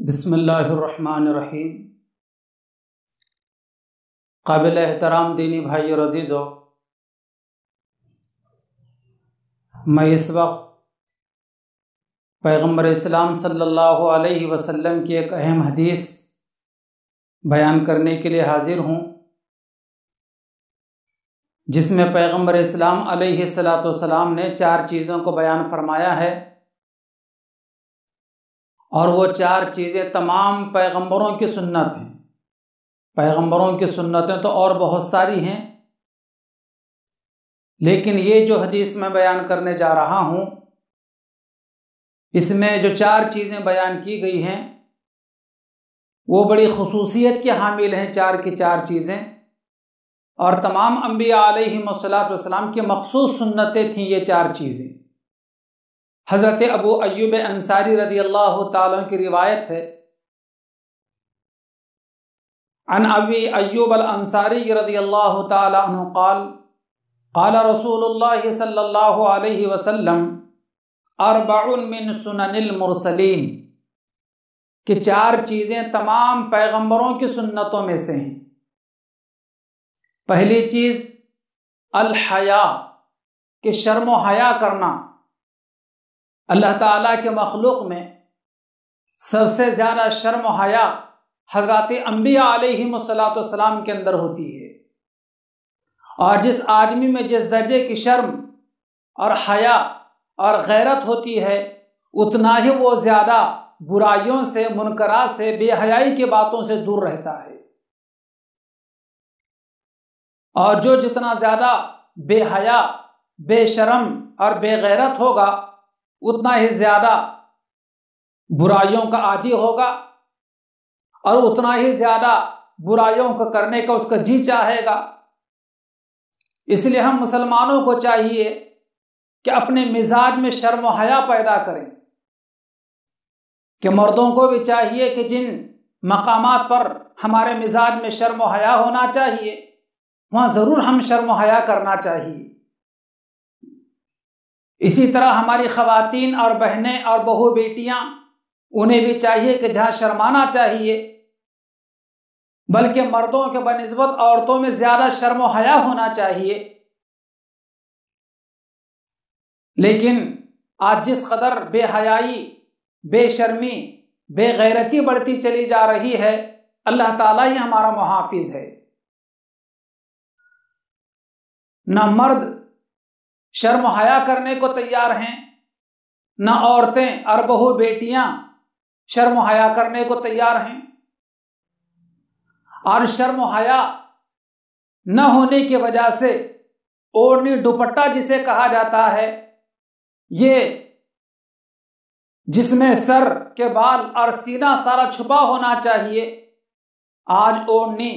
بسم اللہ الرحمن الرحیم۔ قابل احترام دینی بھائی اور عزیزو، میں اس وقت پیغمبر اسلام صلی اللہ علیہ وسلم کی ایک اہم حدیث بیان کرنے کے لیے حاضر ہوں، جس میں پیغمبر اسلام علیہ السلام نے 4 چیزوں کو بیان فرمایا ہے، اور وہ 4 چیزیں تمام پیغمبروں کی سنت ہیں۔ پیغمبروں کی سنتیں تو اور بہت ساری ہیں، لیکن یہ جو حدیث میں بیان کرنے جا رہا ہوں، اس میں جو 4 چیزیں بیان کی گئی ہیں وہ بڑی خصوصیت کی حامل ہیں۔ 4 کی 4 چیزیں، اور تمام انبیاء علیہم السلام کی مخصوص سنتیں تھیں یہ 4 چیزیں۔ حضرت ابو ایوب انصاری رضی اللہ تعالیٰ کی روایت ہے، عن ابی ایوب الانصاری رضی اللہ تعالیٰ عنہ قال قال رسول اللہ صلی اللہ علیہ وسلم 4 من سنن المرسلین، کہ 4 چیزیں تمام پیغمبروں کی سنتوں میں سے ہیں۔ پہلی چیز الحیا، کہ شرم و حیا کرنا۔ اللہ تعالیٰ کے مخلوق میں سب سے زیادہ شرم و حیا حضرات انبیاء علیہم السلام کے اندر ہوتی ہے، اور جس آدمی میں جس درجے کی شرم اور حیا اور غیرت ہوتی ہے، اتنا ہی وہ زیادہ برائیوں سے، منکرات سے، بے حیائی کی باتوں سے دور رہتا ہے۔ اور جو جتنا زیادہ بے حیا، بے شرم اور بے غیرت ہوگا، اتنا ہی زیادہ برائیوں کا عادی ہوگا، اور اتنا ہی زیادہ برائیوں کو کرنے کا اس کا جی چاہے گا۔ اس لیے ہم مسلمانوں کو چاہیے کہ اپنے مزاج میں شرم و حیا پیدا کریں، کہ مردوں کو بھی چاہیے کہ جن مقامات پر ہمارے مزاج میں شرم و حیا ہونا چاہیے، وہاں ضرور ہم شرم و حیا کرنا چاہیے۔ اسی طرح ہماری خواتین اور بہنیں اور بہو بیٹیاں، انہیں بھی چاہیے کہ جہاں شرمانا چاہیے، بلکہ مردوں کے بنسبت عورتوں میں زیادہ شرم و حیا ہونا چاہیے۔ لیکن آج جس قدر بے حیائی، بے شرمی، بے غیرتی بڑھتی چلی جا رہی ہے، اللہ تعالیٰ ہی ہمارا محافظ ہے۔ نہ مرد شرم و حیا کرنے کو تیار ہیں، نہ عورتیں اور بہو بیٹیاں شرم و حیا کرنے کو تیار ہیں۔ اور شرم و حیا نہ ہونے کی وجہ سے اوڑھنی دوپٹہ جسے کہا جاتا ہے، یہ جس میں سر کے بال اور سینہ سارا چھپا ہونا چاہیے، آج اوڑھنی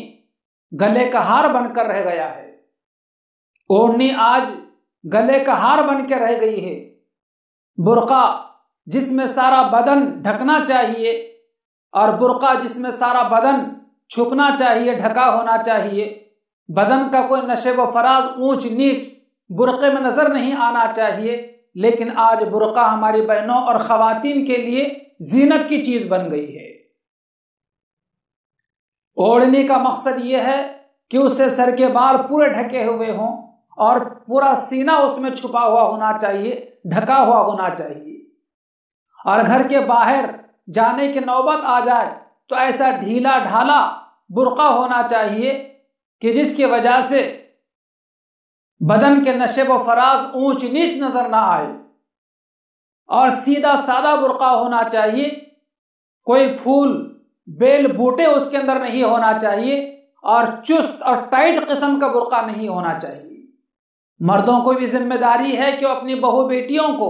گلے کا ہار بن کر رہ گیا ہے۔ اوڑھنی آج گلے کا ہار بن کے رہ گئی ہے۔ برقع جس میں سارا بدن ڈھکنا چاہیے، اور برقع جس میں سارا بدن چھپنا چاہیے، ڈھکا ہونا چاہیے، بدن کا کوئی نشیب و فراز، اونچ نیچ برقعے میں نظر نہیں آنا چاہیے، لیکن آج برقع ہماری بہنوں اور خواتین کے لیے زینت کی چیز بن گئی ہے۔ اوڑھنے کا مقصد یہ ہے کہ اس سے سر کے بال پورے ڈھکے ہوئے ہوں، اور پورا سینہ اس میں چھپا ہوا ہونا چاہیے، ڈھکا ہوا ہونا چاہیے۔ اور گھر کے باہر جانے کی نوبت آ جائے تو ایسا ڈھیلا ڈھالا برقع ہونا چاہیے کہ جس کی وجہ سے بدن کے نشیب و فراز، اونچ نیچ نظر نہ آئے۔ اور سیدھا سادہ برقع ہونا چاہیے، کوئی پھول بیل بوٹے اس کے اندر نہیں ہونا چاہیے، اور چست اور ٹائٹ قسم کا برقع نہیں ہونا چاہیے۔ مردوں کو بھی ذمہ داری ہے کہ وہ اپنی بہو بیٹیوں کو،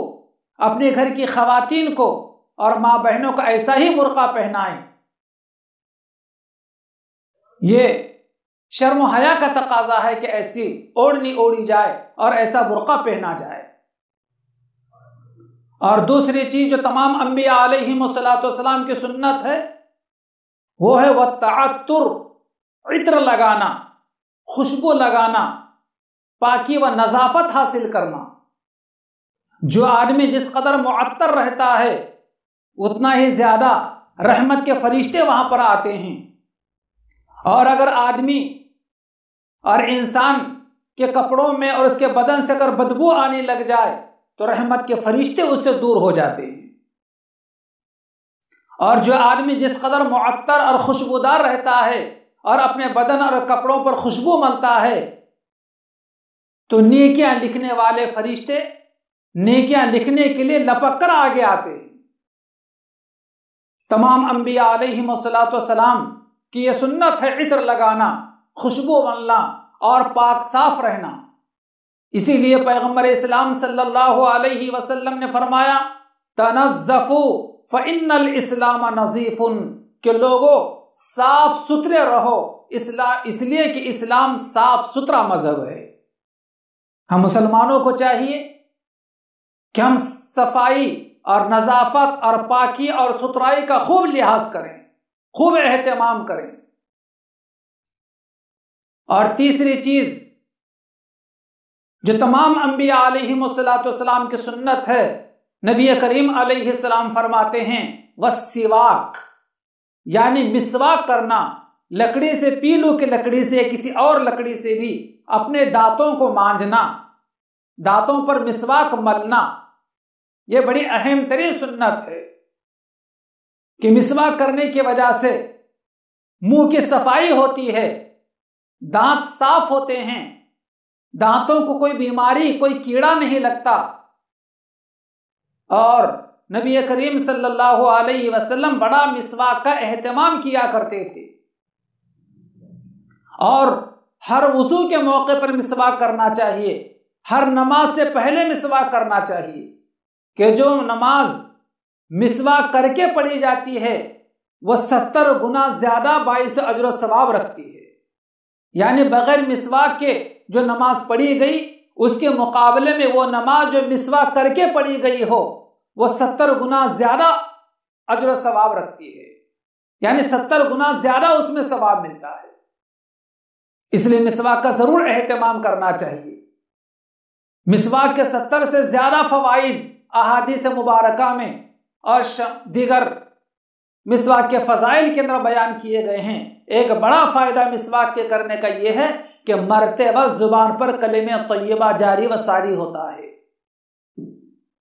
اپنے گھر کی خواتین کو اور ماں بہنوں کو ایسا ہی برقع پہنائیں۔ یہ شرم و حیا کا تقاضا ہے کہ ایسی اوڑھنی اوڑھی جائے اور ایسا برقع پہنا جائے۔ اور دوسری چیز جو تمام انبیاء علیہم السلام کی سنت ہے، وہ ہے والتعطر، عطر لگانا، خوشبو لگانا، پاکی و نظافت حاصل کرنا۔ جو آدمی جس قدر معطر رہتا ہے، اتنا ہی زیادہ رحمت کے فرشتے وہاں پر آتے ہیں، اور اگر آدمی اور انسان کے کپڑوں میں اور اس کے بدن سے اگر بدبو آنے لگ جائے تو رحمت کے فرشتے اس سے دور ہو جاتے ہیں۔ اور جو آدمی جس قدر معطر اور خوشبودار رہتا ہے اور اپنے بدن اور کپڑوں پر خوشبو ملتا ہے تو نیکیاں لکھنے والے فرشتے نیکیاں لکھنے کے لیے لپک کر آگے آتے ہیں۔ تمام انبیاء علیہم الصلوۃ والسلام کی یہ سنت ہے عطر لگانا، خوشبو ملنا اور پاک صاف رہنا۔ اسی لیے پیغمبر اسلام صلی اللہ علیہ وسلم نے فرمایا تنظفوا فإن الاسلام نظیف، کہ لوگوں صاف ستھرے رہو، اس لیے کہ اسلام صاف ستھرا مذہب ہے۔ ہم مسلمانوں کو چاہیے کہ ہم صفائی اور نظافت اور پاکی اور ستھرائی کا خوب لحاظ کریں، خوب اہتمام کریں۔ اور تیسری چیز جو تمام انبیاء علیہم الصلوۃ والسلام کی سنت ہے، نبی کریم علیہ السلام فرماتے ہیں والسواک، یعنی مسواک کرنا، لکڑی سے پیلو کی لکڑی سے کسی اور لکڑی سے بھی اپنے دانتوں کو مانجنا، دانتوں پر مسواک ملنا، یہ بڑی اہم ترین سنت ہے کہ مسواک کرنے کی وجہ سے منہ کی صفائی ہوتی ہے، دانت صاف ہوتے ہیں، دانتوں کو کوئی بیماری کوئی کیڑا نہیں لگتا۔ اور نبی کریم صلی اللہ علیہ وسلم بڑا مسواک کا اہتمام کیا کرتے تھے، اور ہر وضو کے موقع پر مسواک کرنا چاہیے، ہر نماز سے پہلے مسواک کرنا چاہیے، کہ جو نماز مسواک کر کے پڑھی جاتی ہے وہ 70 گنا زیادہ باعث اجر و ثواب رکھتی ہے۔ یعنی بغیر مسواک کے جو نماز پڑھی گئی اس کے مقابلے میں وہ نماز جو مسواک کر کے پڑھی گئی ہو وہ 70 گنا زیادہ اجر و ثواب رکھتی ہے، یعنی 70 گنا زیادہ اس میں ثواب ملتا ہے۔ اس لیے مسواک کا ضرور اہتمام کرنا چاہیے۔ مسواک کے 70 سے زیادہ فوائد احادیث مبارکہ میں اور دیگر مسواک کے فضائل کے اندر بیان کیے گئے ہیں۔ ایک بڑا فائدہ مسواک کے کرنے کا یہ ہے کہ مرتے وقت زبان پر کلمہ طیبہ جاری و ساری ہوتا ہے۔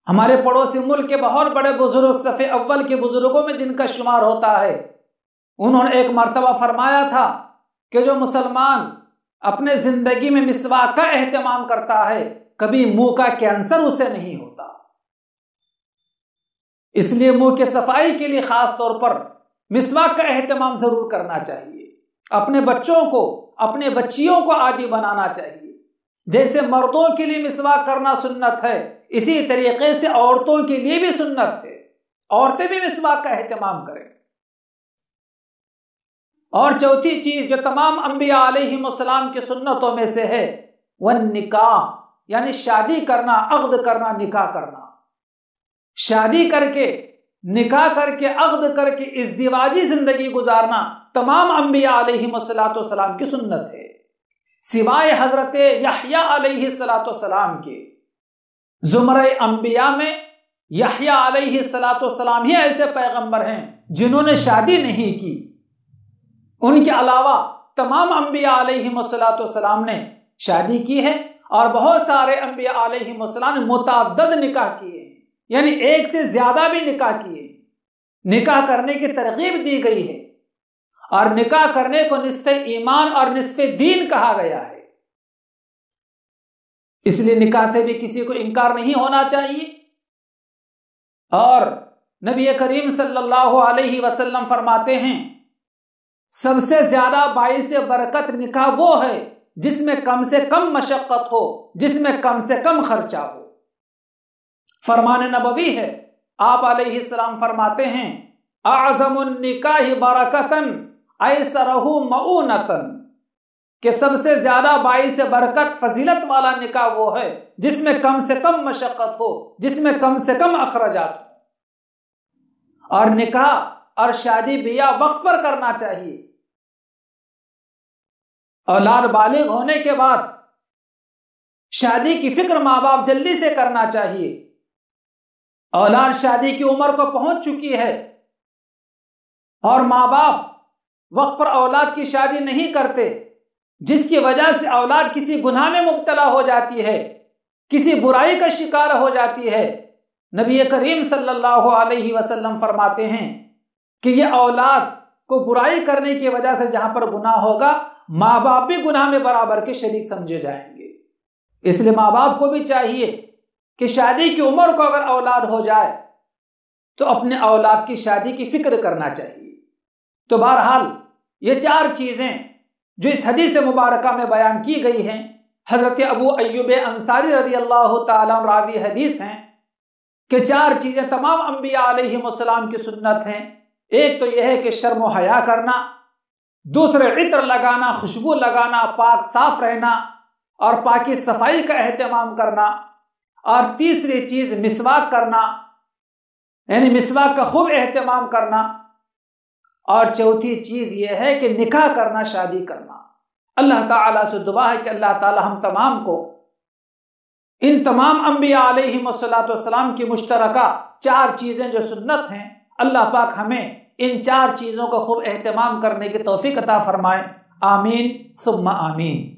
ہمارے پڑوسی ملک کے بہت بڑے بزرگ، صف اول کے بزرگوں میں جن کا شمار ہوتا ہے، انہوں نے ایک مرتبہ فرمایا تھا کہ جو مسلمان اپنے زندگی میں مسواک کا اہتمام کرتا ہے کبھی منہ کا کینسر اسے نہیں ہوتا۔ اس لیے منہ کے صفائی کے لیے خاص طور پر مسواک کا اہتمام ضرور کرنا چاہیے۔ اپنے بچوں کو، اپنے بچیوں کو عادی بنانا چاہیے۔ جیسے مردوں کے لیے مسواک کرنا سنت ہے، اسی طریقے سے عورتوں کے لیے بھی سنت ہے، عورتیں بھی مسواک کا اہتمام کریں۔ اور چوتھی چیز جو تمام انبیاء علیہم السلام کی سنتوں میں سے ہے وہ نکاح، یعنی شادی کرنا، عقد کرنا، نکاح کرنا۔ شادی کر کے، نکاح کر کے، عقد کر کے ازدواجی زندگی گزارنا تمام انبیاء علیہم السلام کی سنت ہے، سوائے حضرت یحییٰ علیہ السلام کے۔ زمرہ انبیاء میں یحییٰ علیہ السلام ہی ایسے پیغمبر ہیں جنہوں نے شادی نہیں کی۔ ان کے علاوہ تمام انبیاء علیہم السلام نے شادی کی ہے، اور بہت سارے انبیاء علیہم السلام نے متعدد نکاح کیے ہیں، یعنی ایک سے زیادہ بھی نکاح کیے۔ نکاح کرنے کی ترغیب دی گئی ہے، اور نکاح کرنے کو نصف ایمان اور نصف دین کہا گیا ہے۔ اس لیے نکاح سے بھی کسی کو انکار نہیں ہونا چاہیے۔ اور نبی کریم صلی اللہ علیہ وسلم فرماتے ہیں سب سے زیادہ باعث برکت نکاح وہ ہے جس میں کم سے کم مشقت ہو، جس میں کم سے کم خرچہ ہو۔ فرمان نبوی ہے، آپ علیہ السلام فرماتے ہیں اعظم النکاح برکتن ایسرہ مؤونتن، کہ سب سے زیادہ باعث برکت فضیلت والا نکاح وہ ہے جس میں کم سے کم مشقت ہو، جس میں کم سے کم اخراجات ہو۔ اور نکاح اور شادی بیاہ وقت پر کرنا چاہیے۔ اولاد بالغ ہونے کے بعد شادی کی فکر ماں باپ جلدی سے کرنا چاہیے۔ اولاد شادی کی عمر کو پہنچ چکی ہے اور ماں باپ وقت پر اولاد کی شادی نہیں کرتے، جس کی وجہ سے اولاد کسی گناہ میں مبتلا ہو جاتی ہے، کسی برائی کا شکار ہو جاتی ہے، نبی کریم صلی اللہ علیہ وسلم فرماتے ہیں کہ یہ اولاد کو برائی کرنے کی وجہ سے جہاں پر گناہ ہوگا، ماں باپ بھی گناہ میں برابر کے شریک سمجھے جائیں گے۔ اس لیے ماں باپ کو بھی چاہیے کہ شادی کی عمر کو اگر اولاد ہو جائے تو اپنے اولاد کی شادی کی فکر کرنا چاہیے۔ تو بہرحال یہ 4 چیزیں جو اس حدیث مبارکہ میں بیان کی گئی ہیں، حضرت ابو ایوب انصاری رضی اللہ تعالیٰ عنہ راوی حدیث ہیں کہ 4 چیزیں تمام انبیاء علیہم السلام کی سنت ہیں۔ ایک تو یہ ہے کہ شرم و حیا کرنا، دوسرے عطر لگانا، خوشبو لگانا، پاک صاف رہنا اور پاکی صفائی کا اہتمام کرنا، اور تیسری چیز مسواک کرنا، یعنی مسواک کا خوب اہتمام کرنا، اور چوتھی چیز یہ ہے کہ نکاح کرنا، شادی کرنا۔ اللہ تعالیٰ سے دعا ہے کہ اللہ تعالیٰ ہم تمام کو ان تمام انبیاء علیہم السلام کی مشترکہ 4 چیزیں جو سنت ہیں، اللہ پاک ہمیں ان 4 چیزوں کا خوب اہتمام کرنے کی توفیق عطا فرمائے۔ آمین ثم آمین۔